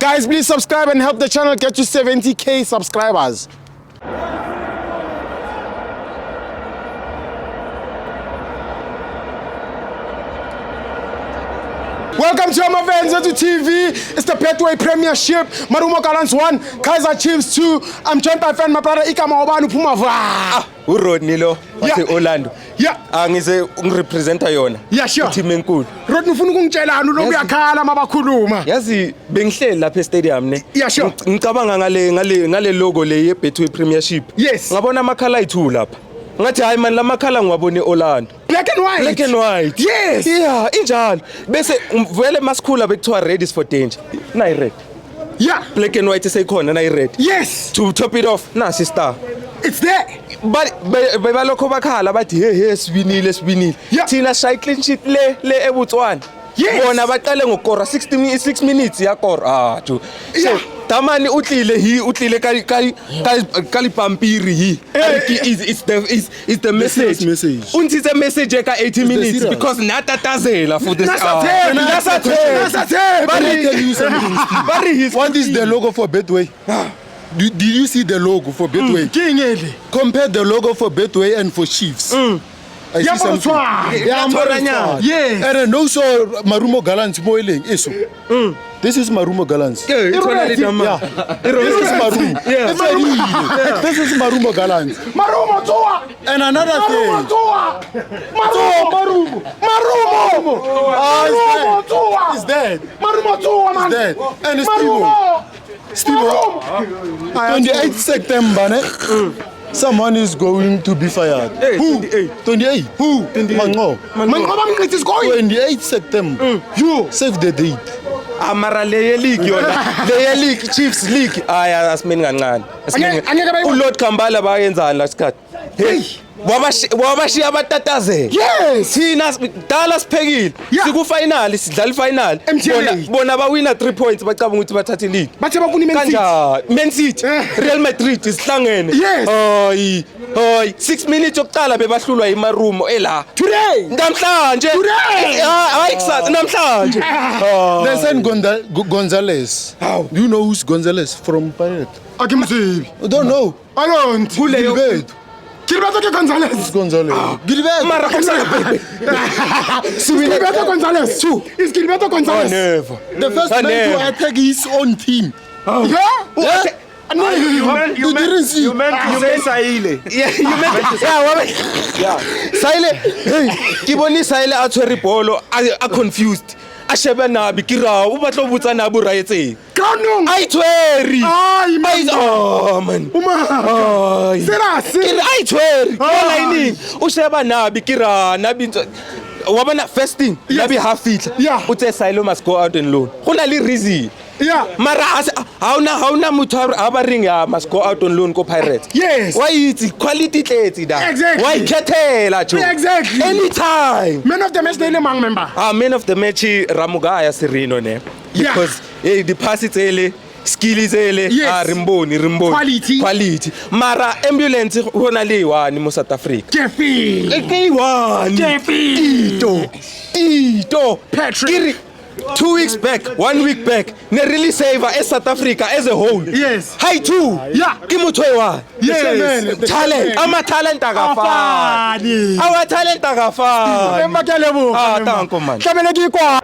Guys, please subscribe and help the channel get to 70K subscribers. Welcome to Amavenza to TV. It's the Betway Premiership. Marumo Gallants 1, Kaizer Chiefs 2. I'm joined by friend, my brother Ikama Obanu Pumava. uRodney lo wase Orlando. Yeah. Angize ungirepresenta yona. Yeah, sure. Team enkulu. Rodney ufuna ukungitshelana lo uyakhala mabakhuluma. Yazi bengihleli lapha e-stadium ne. Yeah, sure. Ngicabanga ngale logo le ye Betway Premiership. Yes. Ngabona amakhala ayi2 lapha. Ngathi hayi man lamakhala ngiwabone Orlando. Black and white. Black and white. Yes. Yeah, injalo. Bese vele masikhula bekuthiwa red is for danger. Nayi red. Yeah. Black and white seyikhona nayi red. Yes. To top it off, nasi star. It's there. But bebalokho bakhala bathi hey sibinile. Yeah. Thina shy clean sheet le eBotswana. Yes. Bona baqale ngokora 6 minutes yakora. So Yeah. Tamani utlile kalipampiri hi. It's the message. Untitse message eka 80 minutes because natatazela for this. What is the logo for Betway? Did you see the logo for Betway? Compare the logo for Betway and for Chiefs. I see something. Yes. And also Marumo Gallants boiling. This is Marumo Gallants. Yeah. This is Marumo. This is Marumo Gallants. Marumo Toa. And another thing. Marumo. It's dead. Marumo Toa, man. It's dead. And Steve, 28 September, someone is going to be fired. Who? 28. Who? Mango. It is going. 28 September. You save the date. Amara le league yona. Le league Chiefs league. Aya asimeni kancane. uLord Kambala bayenzani la sikhathi. Hey. Wabashiya abatatazela. Yes. Thina dala siphekile. Siku final sidlala final. Bona bawina 3 points bacabanga ukuthi bathathe league. Bathe bafuna Man City. Real Madrid isihlangene. Yes. Hayi. 6 minutes yokuqala bebahlulwa iMarumo ela. Today. Namhlanje. Hayi kusasa namhlanje. They sent Gonzalez. How? Do you know who's Gonzalez from Pirate? Akimzibi. I don't know. I don't. Gilbert. Gilberto Gonzalez. Who's Gonzalez? Gilbert. Gilberto Gonzalez. Two. Is Gilberto Gonzalez? Never. The first man to attack his own team. Yeah? No, You didn't see. You meant to say Saile. Yeah. Saile. Hey, kiboni Saile a tshwere bolo a confused. A sheba nabi kira o batla botsa nabi raetseng. Kanong. Ai tshwere. Oh man. Ai. Seriously? Ai tshwere. Bona ining. O sheba nabi kira nabi wabona first thing nabi half fitla. Yeah. Utse Saile must go out and loan. Gona le reason. Yeah. Mara hauna muthu aba ring ya must go out on loan ko Pirates. Yes. Why it's quality tletse da. Exactly. Why khethela jo. Exactly. Anytime. Man of the match daily mang member. Man of the match Ramugaya Serino ne. Because the pass itsele skill itsele rimboni. Quality. Mara ambulance hona le one mo South Africa. Kefi. K1. Ito. Patrick. 2 weeks back, 1 week back, ne really saver South Africa as a whole. Yes. Hi too. Yeah. Ke motho ewa. Yes. Talent. Ama talent akafani. Our talent akafani. Emba ke lebo. Thank you man. Tlamele ke kwa.